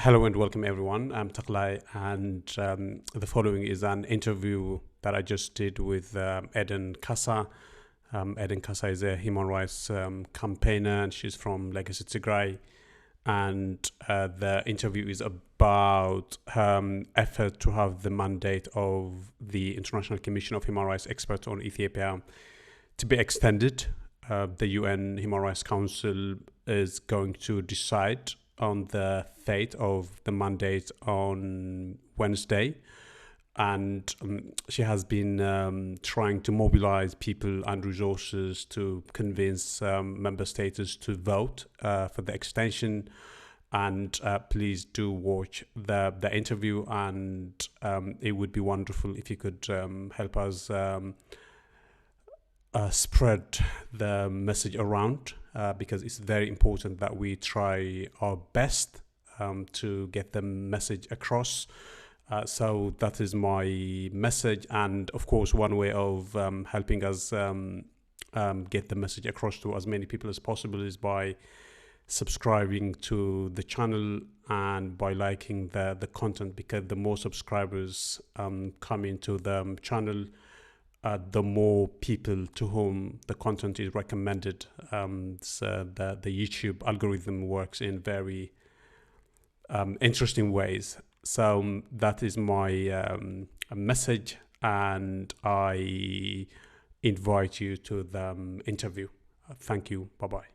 Hello and welcome everyone. I'm Taklai, and the following is an interview that I just did with Kassa. Kassa is a human rights campaigner, and she's from ICHREE. And the interview is about her effort to have the mandate of the International Commission of Human Rights Experts on Ethiopia to be extended. The UN Human Rights Council is going to decide on the fate of the mandate on Wednesday, and she has been trying to mobilize people and resources to convince member states to vote for the extension. And please do watch the interview, and it would be wonderful if you could help us spread the message around, because it's very important that we try our best to get the message across. So that is my message, and of course one way of helping us get the message across to as many people as possible is by subscribing to the channel and by liking the content, because the more subscribers come into the channel, the more people to whom the content is recommended. So the YouTube algorithm works in very interesting ways. So that is my message, and I invite you to the interview. Thank you. Bye-bye.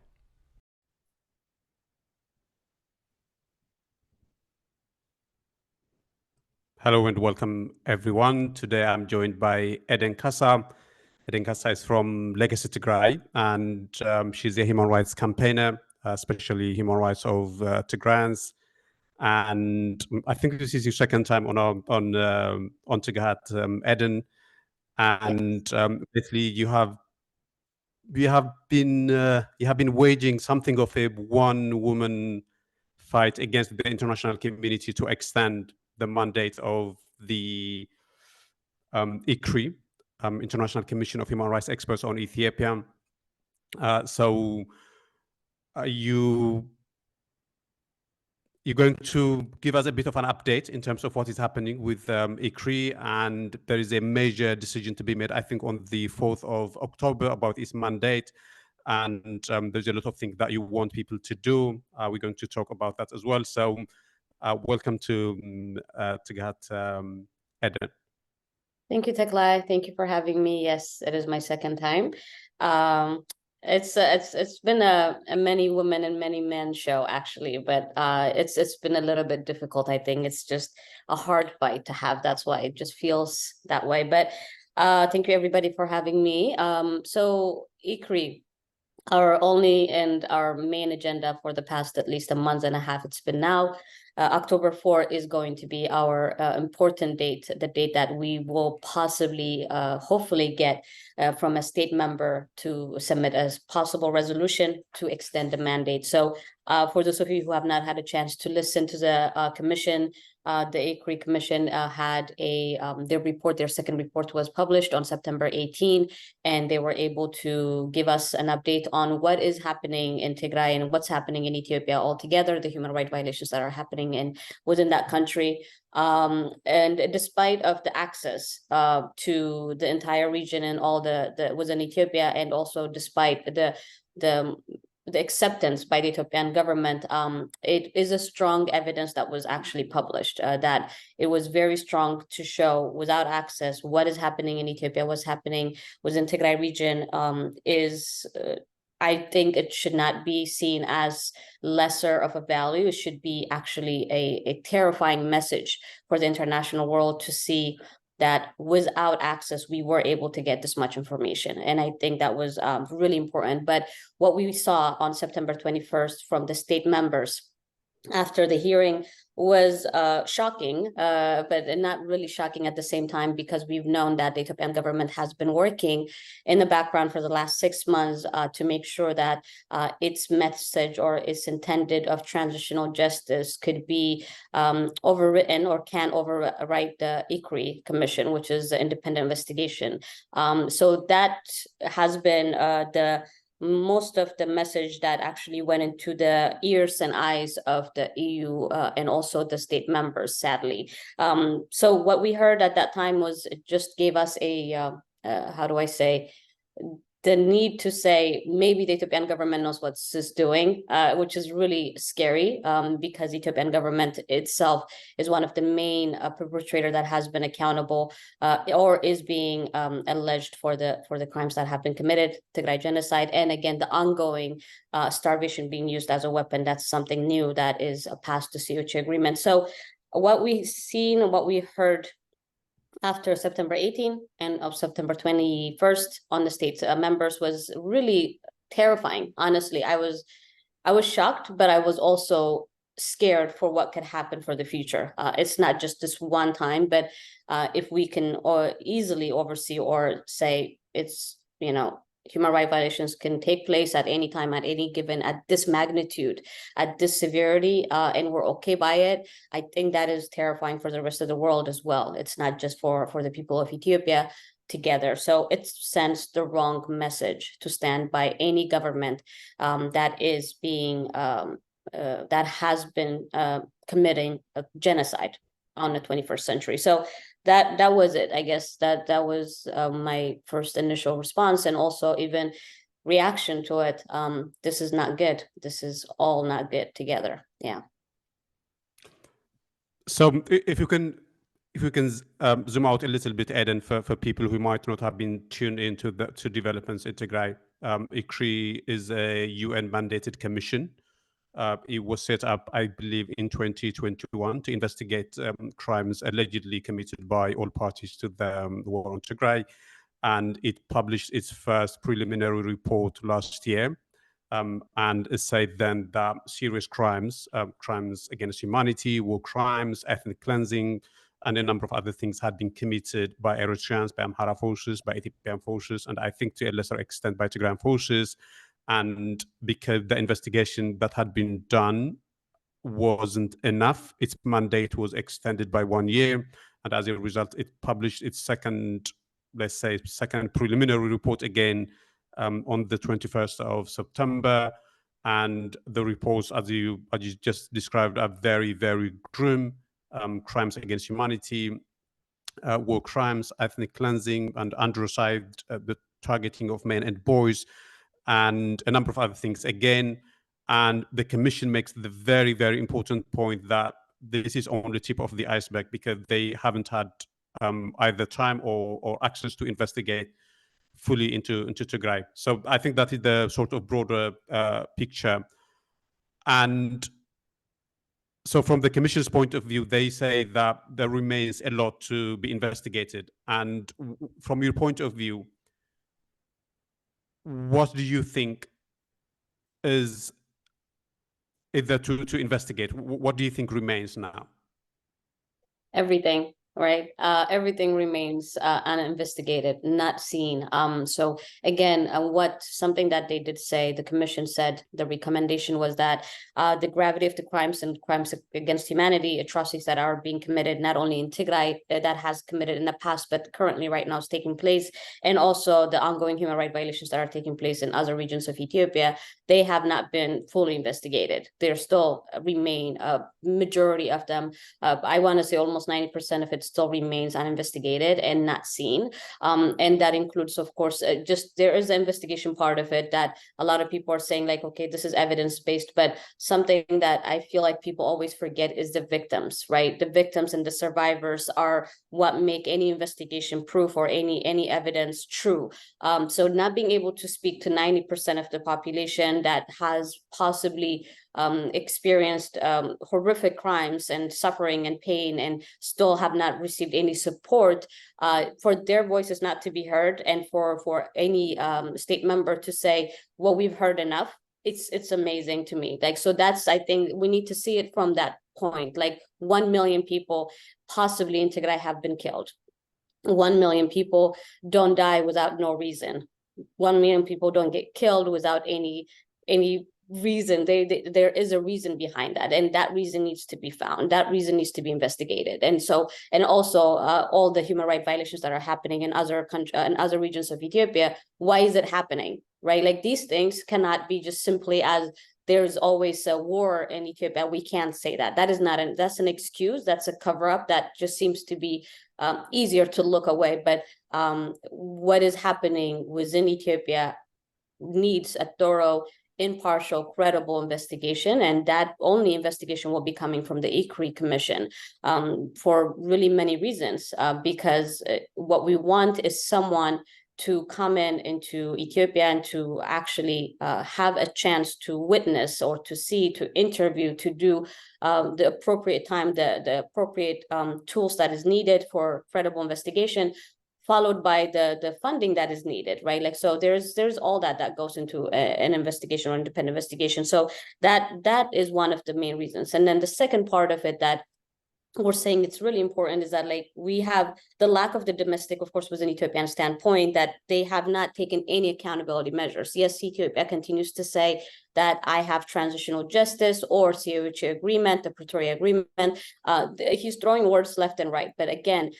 Hello and welcome everyone. Today I'm joined by Kassa. Kassa is from ICHREE, and she's a human rights campaigner, especially human rights of Tigrans. And I think this is your second time on Tighat, Eden, and basically you have been waging something of a one-woman fight against the international community to extend the mandate of the ICHREE, International Commission of Human Rights Experts on Ethiopia. You're going to give us a bit of an update in terms of what is happening with ICHREE, and there is a major decision to be made, I think, on the 4th of October about its mandate. And there's a lot of things that you want people to do. We're going to talk about that as well. So welcome to Tighat, Eden. Thank you, Taklai. Thank you for having me. Yes, it is my second time. It's been a many women and many men show, actually, but it's been a little bit difficult. I think it's just a hard fight to have. That's why it just feels that way. But thank you everybody for having me. So ICHREE, our only and our main agenda for the past at least a month and a half, it's been now. October 4 is going to be our important date, the date that we will possibly, hopefully get from a state member to submit a possible resolution to extend the mandate. So for those of you who have not had a chance to listen to the commission, the ICHREE Commission had their report, their second report was published on September 18, and they were able to give us an update on what is happening in Tigray and what's happening in Ethiopia altogether, the human rights violations that are happening within that country. And despite of the access to the entire region and all the within Ethiopia, and also despite the acceptance by the Ethiopian government, it is a strong evidence that was actually published, that it was very strong to show without access what is happening in Ethiopia, what's happening within Tigray region I think it should not be seen as lesser of a value. It should be actually a terrifying message for the international world to see that without access, we were able to get this much information. And I think that was really important. But what we saw on September 21st from the state members after the hearing was shocking, but not really shocking at the same time, because we've known that the Ethiopian government has been working in the background for the last 6 months to make sure that its message or its intended of transitional justice could be overwritten or can overwrite the ICHREE Commission, which is the independent investigation. So that has been most of the message that actually went into the ears and eyes of the EU and also the state members, sadly. So what we heard at that time was, it just gave us a, how do I say, the need to say maybe the Ethiopian government knows what it's doing, which is really scary, because the Ethiopian government itself is one of the main perpetrator that has been accountable or is being alleged for the crimes that have been committed, Tigray genocide, and again the ongoing starvation being used as a weapon. That's something new that is past the ICHREE agreement. So what we've seen, what we heard after September 18 and of September 21st on the state members was really terrifying. Honestly, I was shocked, but I was also scared for what could happen for the future. It's not just this one time, but if we can easily oversee or say it's, human rights violations can take place at any time, at any given, at this magnitude, at this severity, and we're okay by it, I think that is terrifying for the rest of the world as well. It's not just for the people of Ethiopia together. So it sends the wrong message to stand by any government that is being, that has been committing a genocide on the 21st century. So that was it. I guess that was my first initial response, and also even reaction to it. This is not good. This is all not good together. Yeah. So if you can zoom out a little bit, Eden, for people who might not have been tuned into to developments in Tigray, ICHREE is a UN mandated commission. It was set up, I believe, in 2021 to investigate crimes allegedly committed by all parties to the war on Tigray. And it published its first preliminary report last year. And it said then that serious crimes, crimes against humanity, war crimes, ethnic cleansing, and a number of other things had been committed by Eritreans, by Amhara forces, by Ethiopian forces, and I think to a lesser extent by Tigrayan forces. And because the investigation that had been done wasn't enough, its mandate was extended by 1 year. And as a result, it published its second preliminary report again on the 21st of September. And the reports, as you just described, are very, very grim. Crimes against humanity, war crimes, ethnic cleansing, and underside, the targeting of men and boys, and a number of other things again. And the commission makes the very, very important point that this is only the tip of the iceberg, because they haven't had either time or access to investigate fully into Tigray. So I think that is the sort of broader picture. And so from the commission's point of view, they say that there remains a lot to be investigated. And from your point of view, what do you think is there to investigate? What do you think remains now? Everything, right? Everything remains uninvestigated, not seen. So again, something that they did say, the commission said, the recommendation was that the gravity of the crimes and crimes against humanity, atrocities that are being committed not only in Tigray, that has committed in the past, but currently right now is taking place, and also the ongoing human rights violations that are taking place in other regions of Ethiopia, they have not been fully investigated. There still remain a majority of them. I want to say almost 90% of it still remains uninvestigated and not seen. And that includes, of course, just there is an investigation part of it that a lot of people are saying like, okay, this is evidence-based, but something that I feel like people always forget is the victims, right? The victims and the survivors are what make any investigation proof or any evidence true. So not being able to speak to 90% of the population that has possibly experienced horrific crimes and suffering and pain and still have not received any support, for their voices not to be heard, and for any state member to say, well, we've heard enough. It's amazing to me. Like, so that's, I think we need to see it from that point. Like 1 million people possibly in Tigray have been killed. 1 million people don't die without no reason. 1 million people don't get killed without any reason. There is a reason behind that, and that reason needs to be found. That reason needs to be investigated. And so, and also all the human rights violations that are happening in other regions of Ethiopia. Why is it happening? right? Like these things cannot be just simply as there's always a war in Ethiopia. We can't say that. That is not that's an excuse. That's a cover up that just seems to be easier to look away. But what is happening within Ethiopia needs a thorough, impartial, credible investigation, and that only investigation will be coming from the ICHREE Commission for really many reasons, because what we want is someone to come into Ethiopia and to actually have a chance to witness or to see, to interview, to do the appropriate time, the appropriate tools that is needed for credible investigation, followed by the funding that is needed, right? Like, so there's all that goes into an investigation or independent investigation. So that is one of the main reasons. And then the second part of it that we're saying it's really important is that, like, we have the lack of the domestic, of course, was an Ethiopian standpoint, that they have not taken any accountability measures. Yes, Ethiopia continues to say that I have transitional justice or COHA agreement, the Pretoria agreement. He's throwing words left and right. But again,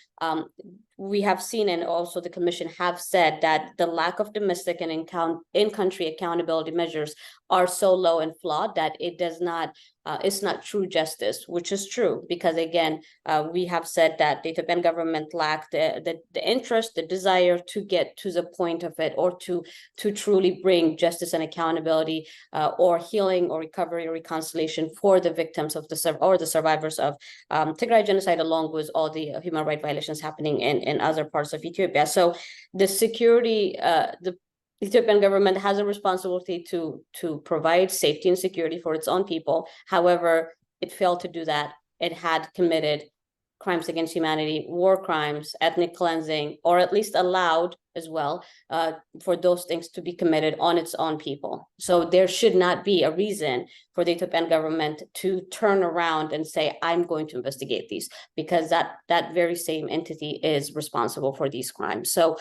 we have seen, and also the commission have said, that the lack of domestic and in-country accountability measures are so low and flawed that it does not, it's not true justice, which is true, because again, we have said that the Ethiopian government lacked the interest, the desire to get to the point of it, or to truly bring justice and accountability, or healing or recovery or reconciliation for the victims of the survivors of Tigray genocide, along with all the human rights violations happening in other parts of Ethiopia. So the security, the Ethiopian government has a responsibility to provide safety and security for its own people. However, it failed to do that. It had committed crimes against humanity, war crimes, ethnic cleansing, or at least allowed as well for those things to be committed on its own people. So there should not be a reason for the Ethiopian government to turn around and say, I'm going to investigate these, because that very same entity is responsible for these crimes. So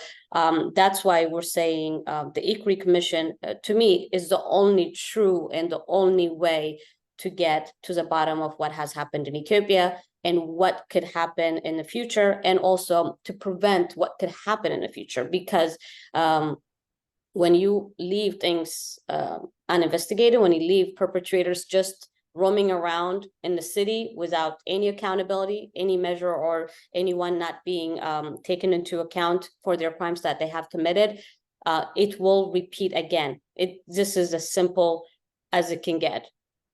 that's why we're saying the ICHREE Commission, to me, is the only true and the only way to get to the bottom of what has happened in Ethiopia and what could happen in the future, and also to prevent what could happen in the future. Because when you leave things uninvestigated, when you leave perpetrators just roaming around in the city without any accountability, any measure, or anyone not being taken into account for their crimes that they have committed, it will repeat again. This is as simple as it can get.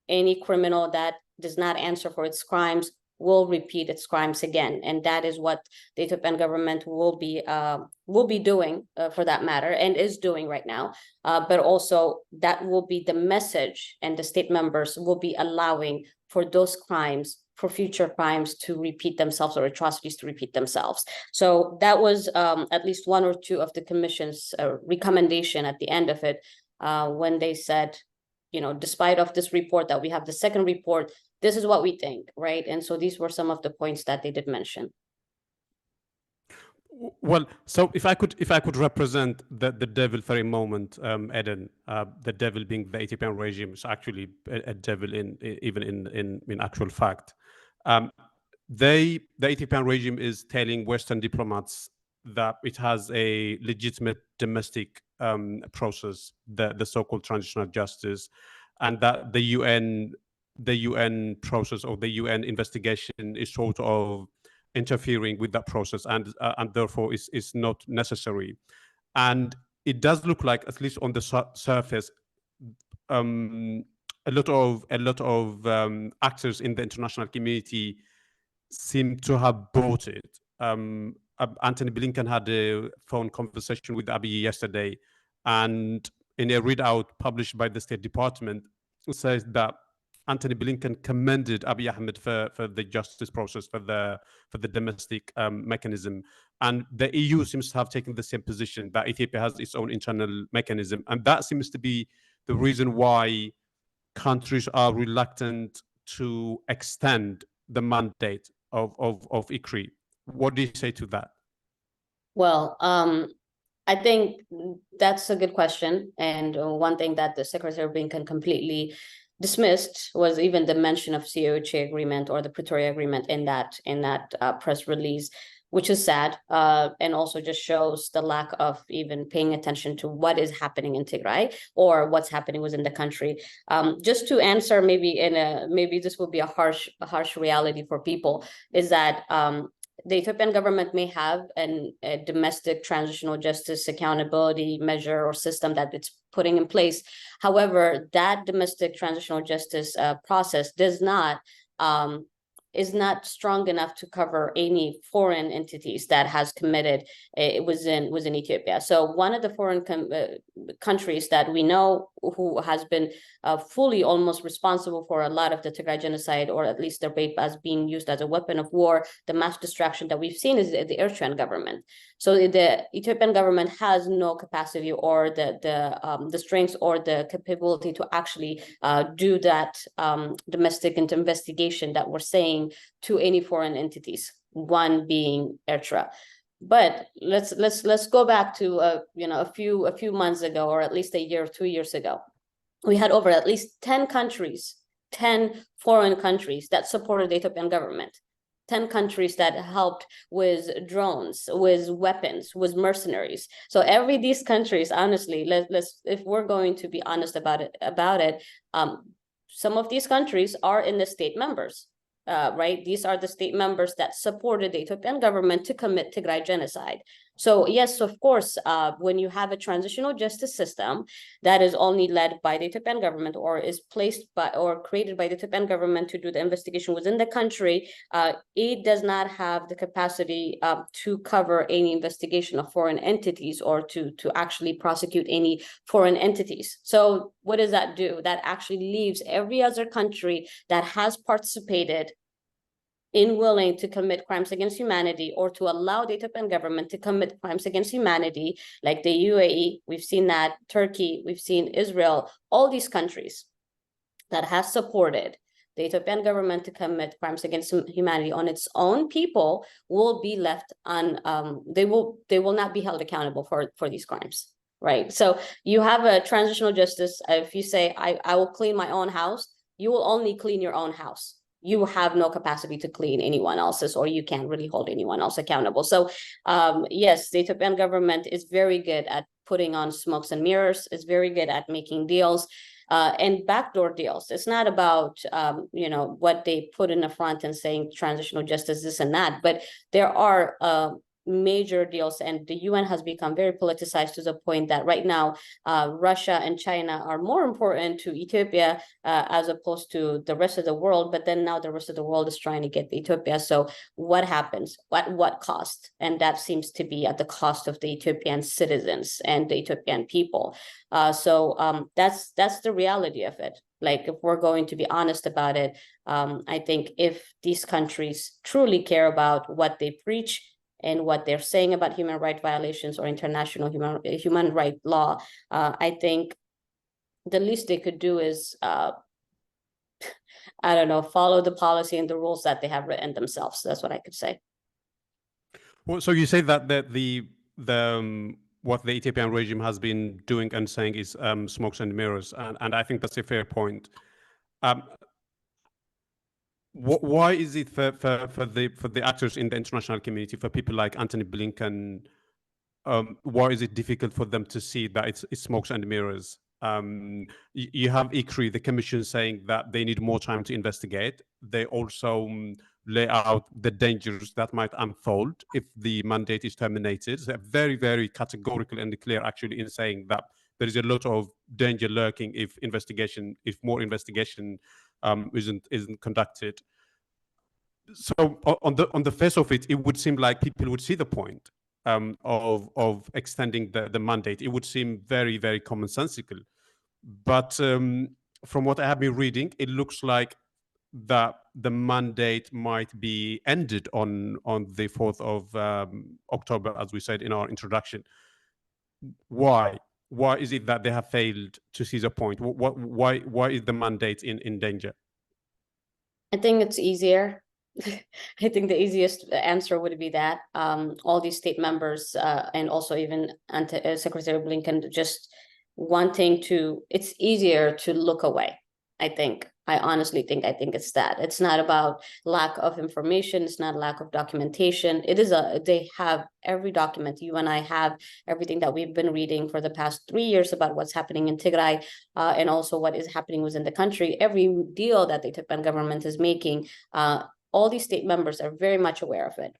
Any criminal that does not answer for its crimes will repeat its crimes again, and that is what the Ethiopian government will be doing, for that matter, and is doing right now. But also that will be the message, and the state members will be allowing for those crimes, for future crimes, to repeat themselves, or atrocities to repeat themselves. So that was at least one or two of the commission's recommendation at the end of it, when they said, you know, despite of this report, that we have the second report, this is what we think, right? And so these were some of the points that they did mention. Well, so if I could represent the devil for a moment, Eden, the devil being the Ethiopian regime is actually a devil in actual fact. The Ethiopian regime is telling Western diplomats that it has a legitimate domestic process, the so-called transitional justice, and that the UN process or the UN investigation is sort of interfering with that process, and therefore is not necessary. And it does look like, at least on the surface, a lot of actors in the international community seem to have bought it. Anthony Blinken had a phone conversation with Abiy yesterday, and in a readout published by the State Department, says that Anthony Blinken commended Abiy Ahmed for the justice process, for the domestic mechanism. And the EU seems to have taken the same position, that Ethiopia has its own internal mechanism. And that seems to be the reason why countries are reluctant to extend the mandate of ICHREE. What do you say to that? Well, I think that's a good question. And one thing that the Secretary of Blinken completely dismissed was even the mention of COHA agreement or the Pretoria agreement in that press release. which is sad, and also just shows the lack of even paying attention to what is happening in Tigray or what's happening within the country. Just to answer, maybe this will be a harsh reality for people, is that the Ethiopian government may have a domestic transitional justice accountability measure or system that it's putting in place. However, that domestic transitional justice process is not strong enough to cover any foreign entities that has committed within Ethiopia. So one of the foreign countries that we know who has been fully almost responsible for a lot of the Tigray genocide, or at least the rape as being used as a weapon of war, the mass destruction that we've seen, is the Eritrean government. So the Ethiopian government has no capacity or the strength or the capability to actually do that domestic investigation that we're saying to any foreign entities, one being Eritrea. But let's go back to a few months ago, or at least a year or 2 years ago. We had over at least 10 countries, 10 foreign countries that supported the Ethiopian government. 10 countries that helped with drones, with weapons, with mercenaries. So these countries, honestly, if we're going to be honest about it, some of these countries are in the state members. Right? These are the state members that supported the Ethiopian government to commit Tigray genocide. So yes, of course, when you have a transitional justice system that is only led by the Ethiopian government, or is placed by or created by the Ethiopian government to do the investigation within the country, it does not have the capacity to cover any investigation of foreign entities, or to actually prosecute any foreign entities. So what does that do? That actually leaves every other country that has participated in willing to commit crimes against humanity, or to allow the Ethiopian government to commit crimes against humanity, like the UAE, we've seen that, Turkey, we've seen Israel, all these countries that have supported the Ethiopian government to commit crimes against humanity on its own people will be left on, they will not be held accountable for these crimes, right? So you have a transitional justice. If you say, I will clean my own house, you will only clean your own house. You have no capacity to clean anyone else's, or you can't really hold anyone else accountable. So yes, the Ethiopian government is very good at putting on smokes and mirrors, is very good at making deals and backdoor deals. It's not about what they put in the front and saying transitional justice, this and that, but there are major deals, and the UN has become very politicized to the point that right now Russia and China are more important to Ethiopia as opposed to the rest of the world. But then now the rest of the world is trying to get Ethiopia. So what happens? What cost? And that seems to be at the cost of the Ethiopian citizens and the Ethiopian people. So that's the reality of it. Like, if we're going to be honest about it, I think if these countries truly care about what they preach and what they're saying about human rights violations or international human rights law, I think the least they could do is, I don't know, follow the policy and the rules that they have written themselves. That's what I could say. Well, so you say that the what the Ethiopian regime has been doing and saying is smokes and mirrors, and I think that's a fair point. Why is it for the actors in the international community, for people like Antony Blinken, why is it difficult for them to see that it's smokes and mirrors? You have ICHREE, the commission, saying that they need more time to investigate. They also lay out the dangers that might unfold if the mandate is terminated. They're very, very categorical and clear, actually, in saying that there is a lot of danger lurking if more investigation isn't conducted. So on the face of it, it would seem like people would see the point of extending the mandate. It would seem very, very commonsensical. But from what I have been reading, it looks like that the mandate might be ended on the 4th of October, as we said in our introduction. Why is it that they have failed to seize a point? Why is the mandate in danger? I think it's easier. I think the easiest answer would be that all these state members and also even Secretary Blinken just wanting to, it's easier to look away, I think. I honestly think it's that. It's not about lack of information. It's not lack of documentation. It is they have every document. You and I have everything that we've been reading for the past 3 years about what's happening in Tigray, and also what is happening within the country. Every deal that the Ethiopian government is making, all these state members are very much aware of it.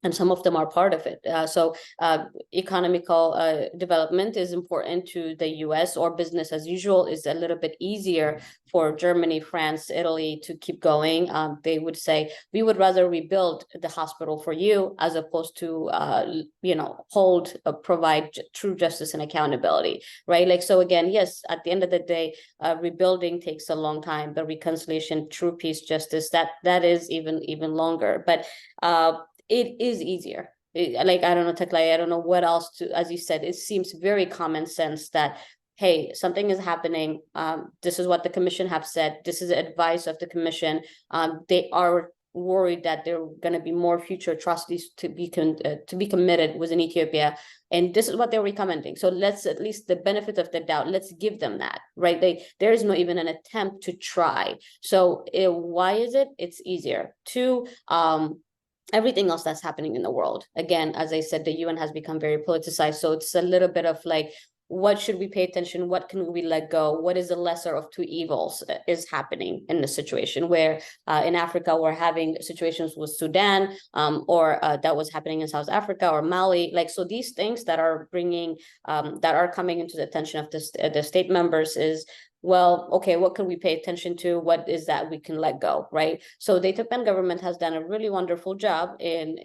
And some of them are part of it. Economical development is important to the US, or business as usual is a little bit easier for Germany, France, Italy to keep going. They would say, we would rather rebuild the hospital for you as opposed to, provide true justice and accountability, right? Like, so again, yes, at the end of the day, rebuilding takes a long time, but reconciliation, true peace, justice, that is even longer. But it is easier. Like, I don't know, Taklai, I don't know what else to, as you said, it seems very common sense that, hey, something is happening. This is what the commission have said. This is the advice of the commission. They are worried that there are going to be more future atrocities to be committed within Ethiopia. And this is what they're recommending. So let's, at least the benefit of the doubt, let's give them that, right? There is no even an attempt to try. So why is it? It's easier. Two, everything else that's happening in the world. Again, as I said, the UN has become very politicized. So it's a little bit of like, what should we pay attention? What can we let go? What is the lesser of two evils is happening in the situation where in Africa, we're having situations with Sudan, or that was happening in South Africa or Mali. Like, so these things that are bringing, that are coming into the attention of the state members is, well, okay, what can we pay attention to? What is that we can let go, right? So the Ethiopian government has done a really wonderful job in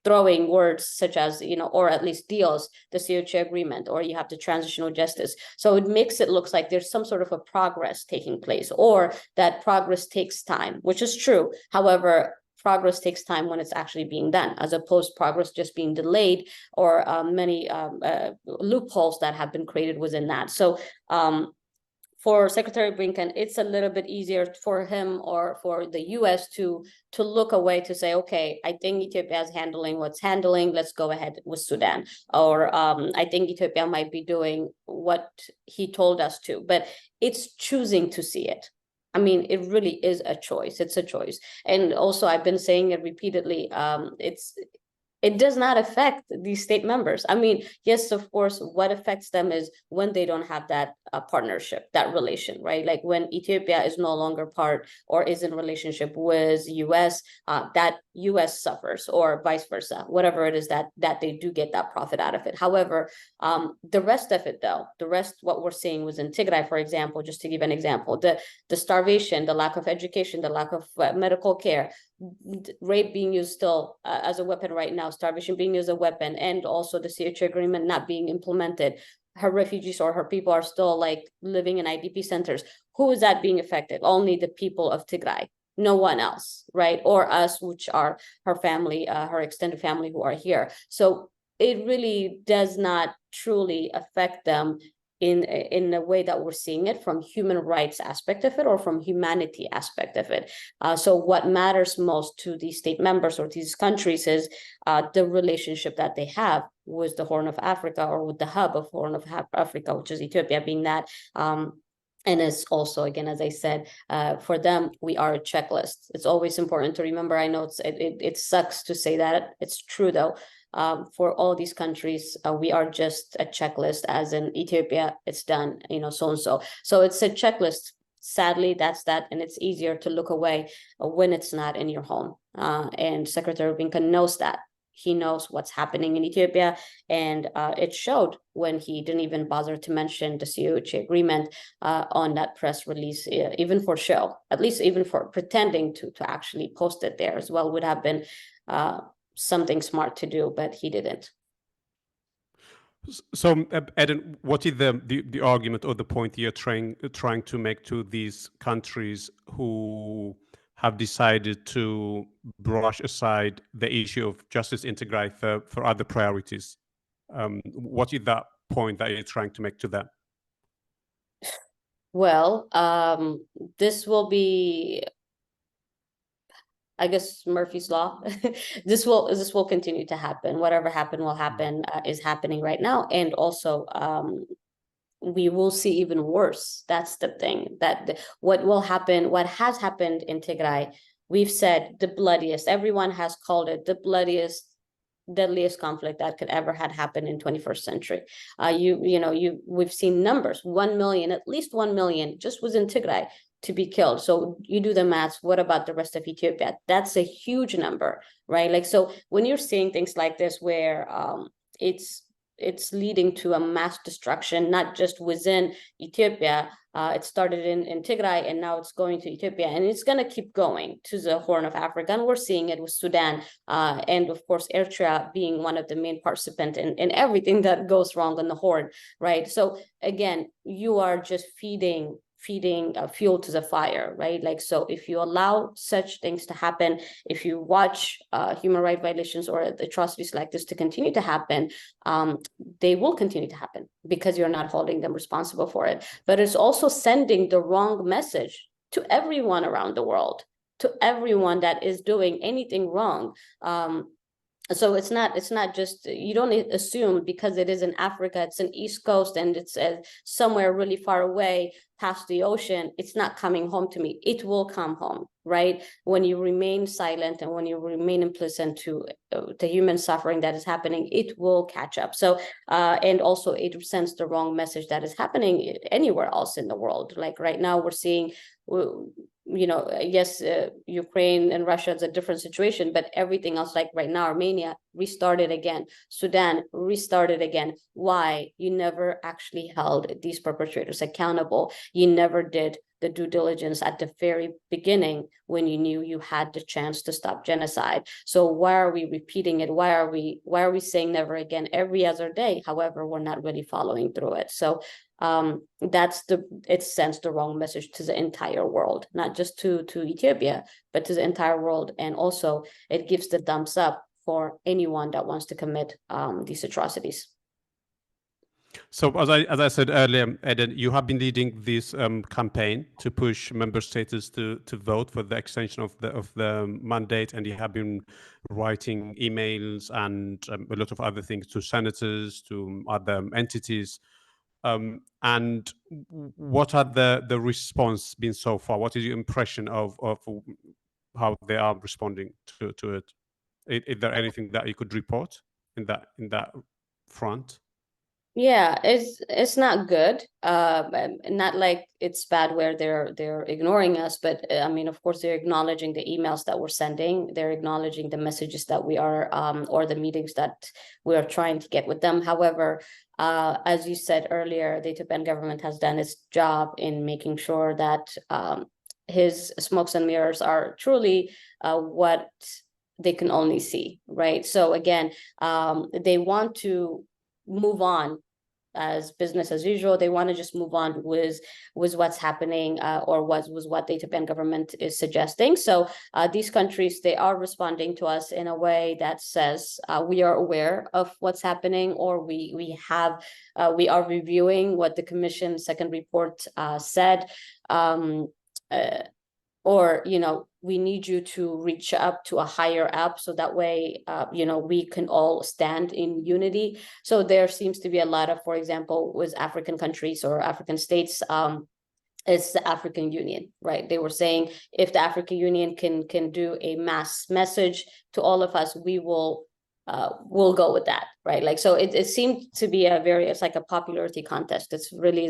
throwing words such as, or at least deals, the ICHREE agreement, or you have the transitional justice. So it makes it look like there's some sort of a progress taking place, or that progress takes time, which is true. However, progress takes time when it's actually being done, as opposed to progress just being delayed, or many loopholes that have been created within that. So for Secretary Blinken, it's a little bit easier for him or for the US to look away, to say, okay, I think Ethiopia is handling what's handling, let's go ahead with Sudan. Or I think Ethiopia might be doing what he told us to, but it's choosing to see it. I mean, it really is a choice. It's a choice. And also, I've been saying it repeatedly, it does not affect these state members. I mean, yes, of course, what affects them is when they don't have that partnership, that relation, right? Like when Ethiopia is no longer part or is in relationship with US, that US suffers, or vice versa, whatever it is that they do get that profit out of it. However, the rest of it, though, what we're seeing was in Tigray, for example, just to give an example, the starvation, the lack of education, the lack of medical care, rape being used still as a weapon right now, starvation being used as a weapon, and also the ICHREE agreement not being implemented. Her refugees or her people are still like living in IDP centers. Who is that being affected? Only the people of Tigray, no one else, right? Or us, which are her family, her extended family who are here. So it really does not truly affect them in a way that we're seeing it from human rights aspect of it, or from humanity aspect of it. So what matters most to these state members or these countries is the relationship that they have with the Horn of Africa, or with the hub of Horn of Africa, which is Ethiopia being that. And it's also, again, as I said, for them, we are a checklist. It's always important to remember. I know it sucks to say that. It's true, though. For all these countries, we are just a checklist, as in Ethiopia, it's done, so and so. So it's a checklist. Sadly, that's that. And it's easier to look away when it's not in your home. And Secretary Blinken knows that. He knows what's happening in Ethiopia. And it showed when he didn't even bother to mention the ICHREE agreement on that press release, even for show, at least even for pretending to actually post it there as well, would have been something smart to do, but he didn't. So, Eden, what is the argument or the point you're trying to make to these countries who have decided to brush aside the issue of justice in Tigray for other priorities? What is that point that you're trying to make to them? Well, this will be, I guess, Murphy's Law. This will continue to happen. Whatever happened will happen, is happening right now. And also, we will see even worse. That's the thing, that what will happen, what has happened in Tigray, we've said the bloodiest, everyone has called it the bloodiest, deadliest conflict that could ever had happened in 21st century. We've seen numbers, 1 million, at least 1 million just was in Tigray to be killed. So you do the maths, what about the rest of Ethiopia? That's a huge number, right? Like, so when you're seeing things like this where it's leading to a mass destruction, not just within Ethiopia. It started in Tigray, and now it's going to Ethiopia, and it's going to keep going to the Horn of Africa. And we're seeing it with Sudan, and of course, Eritrea being one of the main participants in everything that goes wrong on the Horn, right? So again, you are just feeding fuel to the fire, right? Like, so if you allow such things to happen, if you watch human rights violations or atrocities like this to continue to happen, they will continue to happen because you're not holding them responsible for it. But it's also sending the wrong message to everyone around the world, to everyone that is doing anything wrong. So it's not just, you don't assume because it is in Africa, it's in East Coast, and it's somewhere really far away past the ocean, it's not coming home to me. It will come home, right? When you remain silent and when you remain implicit to the human suffering that is happening, it will catch up. So, and also it sends the wrong message that is happening anywhere else in the world. Like right now we're seeing, yes, Ukraine and Russia is a different situation, but everything else, like right now, Armenia restarted again, Sudan restarted again. Why? You never actually held these perpetrators accountable. You never did the due diligence at the very beginning when you knew you had the chance to stop genocide. So why are we repeating it? Why are we saying never again every other day? However, we're not really following through it. So it sends the wrong message to the entire world, not just to Ethiopia, but to the entire world. And also it gives the thumbs up for anyone that wants to commit these atrocities. So as I said earlier, Eden, you have been leading this campaign to push member states to vote for the extension of the mandate, and you have been writing emails and a lot of other things to senators, to other entities. And what are the response been so far? What is your impression of how they are responding to it? Is there anything that you could report in that front? Yeah, it's not good. Not like it's bad where they're ignoring us, but I mean, of course, they're acknowledging the emails that we're sending. They're acknowledging the messages that we are, or the meetings that we are trying to get with them. However, as you said earlier, the Ethiopian government has done its job in making sure that his smokes and mirrors are truly what they can only see, right? So again, they want to move on as business as usual. They want to just move on with what's happening, or was what the Ethiopian government is suggesting. So these countries, they are responding to us in a way that says we are aware of what's happening, or we are reviewing what the Commission second report said, or we need you to reach up to a higher up, so that way we can all stand in unity. So there seems to be a lot of, for example, with African countries or African states, it's the African Union, right? They were saying if the African Union can do a mass message to all of us, we'll go with that, right? Like, so it seemed to be it's like a popularity contest. It's really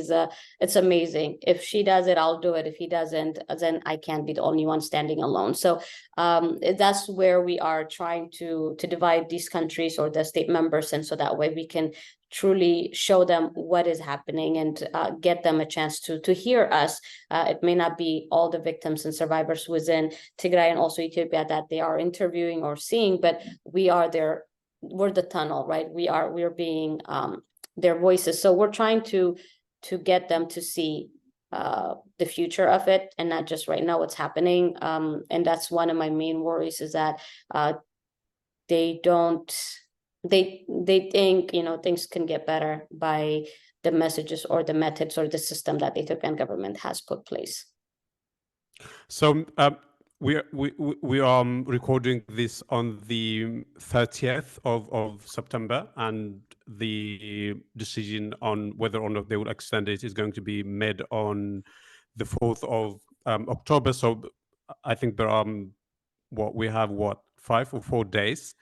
it's amazing. If she does it, I'll do it. If he doesn't, then I can't be the only one standing alone. So that's where we are trying to divide these countries or the state members, and so that way we can truly show them what is happening and get them a chance to hear us. It may not be all the victims and survivors within Tigray and also Ethiopia that they are interviewing or seeing, but we're the tunnel, right? We're being their voices. So we're trying to get them to see the future of it, and not just right now what's happening. And that's one of my main worries, is that they think things can get better by the messages or the methods or the system that the Ethiopian government has put place. So we are recording this on the 30th of September, and the decision on whether or not they will extend it is going to be made on the 4th of October. So I think there are we have 5 or 4 days.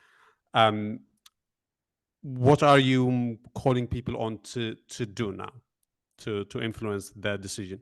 What are you calling people on to do now to influence their decision?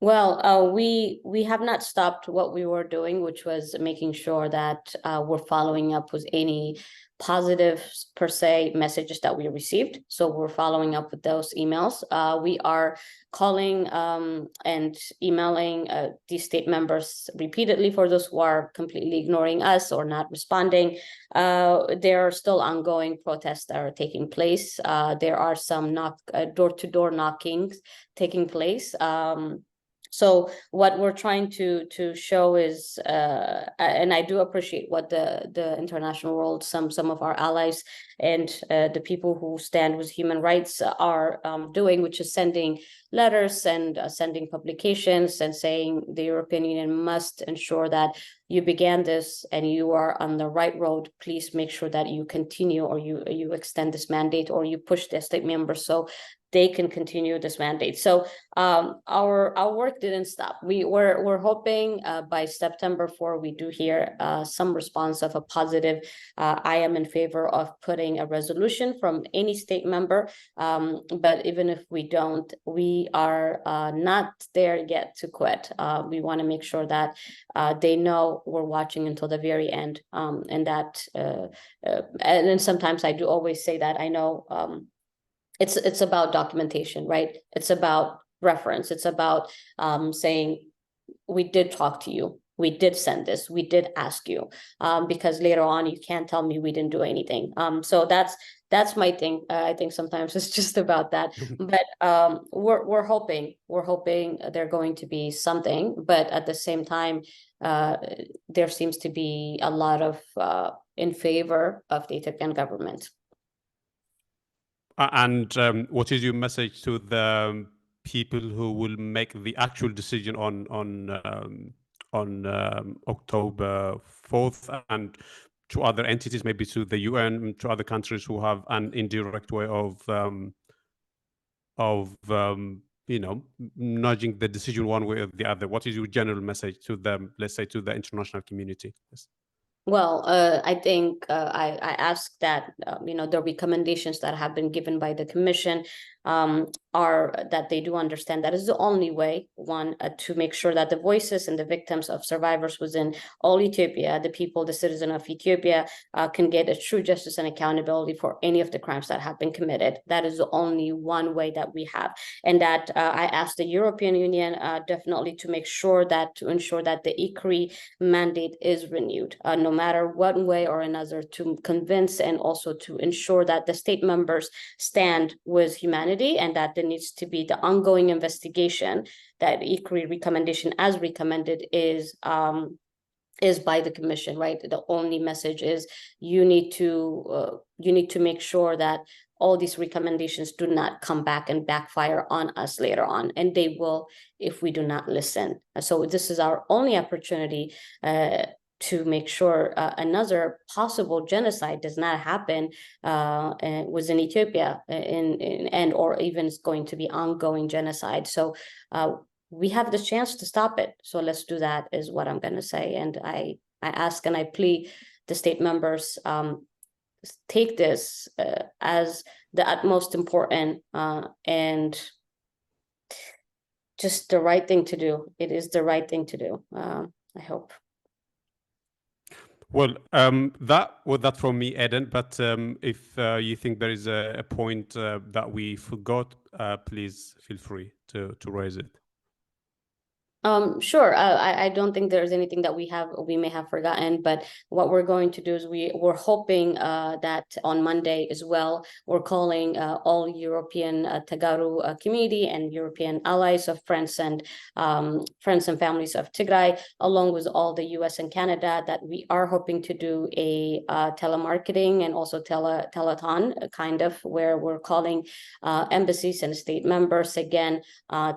Well, we have not stopped what we were doing, which was making sure that we're following up with any positive per se messages that we received. So we're following up with those emails. We are calling and emailing these state members repeatedly for those who are completely ignoring us or not responding. There are still ongoing protests that are taking place. There are some door-to-door knockings taking place. So what we're trying to show is, and I do appreciate what the international world, some of our allies and the people who stand with human rights are doing, which is sending letters and sending publications and saying the European Union must ensure that you began this and you are on the right road. Please make sure that you continue, or you extend this mandate, or you push the state members so they can continue this mandate. So our work didn't stop. We're hoping by September 4 we do hear some response of a positive. I am in favor of putting a resolution from any state member, but even if we don't, we are not there yet to quit. We want to make sure that they know we're watching until the very end, and that and then sometimes I do always say that I know it's about documentation, right? It's about reference. It's about saying, we did talk to you. We did send this. We did ask you, because later on you can't tell me we didn't do anything. So that's my thing. I think sometimes it's just about that. But we're hoping they're going to be something. But at the same time, there seems to be a lot of in favor of the Ethiopian government. And what is your message to the people who will make the actual decision on October 4th, and to other entities, maybe to the UN, to other countries who have an indirect way of nudging the decision one way or the other? What is your general message to them, let's say to the international community? Yes. Well, I think I asked that, the recommendations that have been given by the Commission are that they do understand that is the only way, one, to make sure that the voices and the victims of survivors within all Ethiopia, the people, the citizen of Ethiopia, can get a true justice and accountability for any of the crimes that have been committed. That is the only one way that we have. And that I asked the European Union definitely to ensure that the ICHREE mandate is renewed, no matter what way or another, to convince and also to ensure that the state members stand with humanity, and that there needs to be the ongoing investigation. That ICHREE recommendation, as recommended, is by the Commission, right? The only message is you need to make sure that all these recommendations do not come back and backfire on us later on, and they will if we do not listen. So this is our only opportunity to make sure another possible genocide does not happen within Ethiopia, and or even is going to be ongoing genocide. So we have the chance to stop it. So let's do that, is what I'm going to say. And I ask and I plead the state members, take this as the utmost important and just the right thing to do. It is the right thing to do, I hope. Well, that's from me, Eden. But if you think there is a point that we forgot, please feel free to raise it. Sure. I don't think there's anything that we may have forgotten, but what we're going to do is we're hoping that on Monday as well, we're calling all European Tagaru community and European allies of friends and families of Tigray, along with all the US and Canada, that we are hoping to do a telemarketing and also telethon, kind of, where we're calling embassies and state members again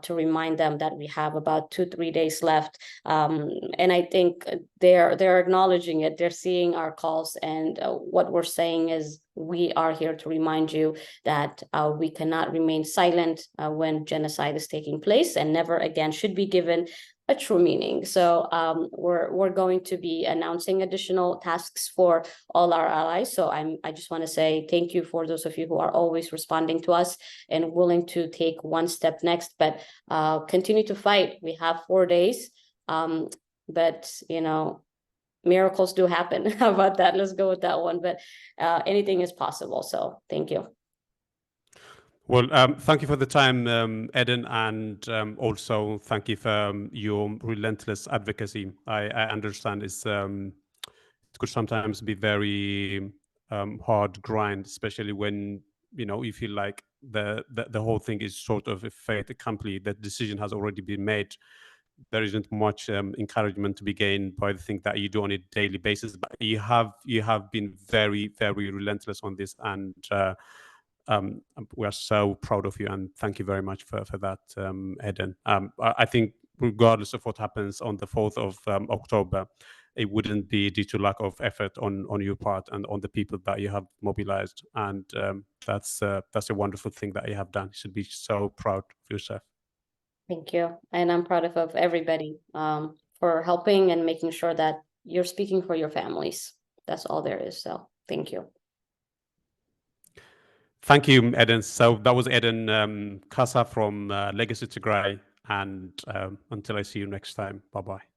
to remind them that we have about 2 to 3 days left. And I think they're acknowledging it. They're seeing our calls, and what we're saying is we are here to remind you that we cannot remain silent when genocide is taking place, and never again should be given a true meaning. So we're going to be announcing additional tasks for all our allies. So I just want to say thank you for those of you who are always responding to us and willing to take one step next. But continue to fight. We have 4 days, but you know, miracles do happen. How about that? Let's go with that one. But anything is possible. So thank you. Well, thank you for the time, Eden, and also thank you for your relentless advocacy. I understand it could sometimes be very hard grind, especially when you feel like the whole thing is sort of a fait accompli. That decision has already been made. There isn't much encouragement to be gained by the thing that you do on a daily basis. But you have been very, very relentless on this, and we are so proud of you, and thank you very much for that, Eden. I think regardless of what happens on the 4th of October, it wouldn't be due to lack of effort on your part and on the people that you have mobilized, and that's a wonderful thing that you have done. You should be so proud of yourself. Thank you, and I'm proud of everybody for helping and making sure that you're speaking for your families. That's all there is. So thank you. Thank you, Eden. So that was Eden Kassa from Legacy ICHREE, and until I see you next time, bye-bye.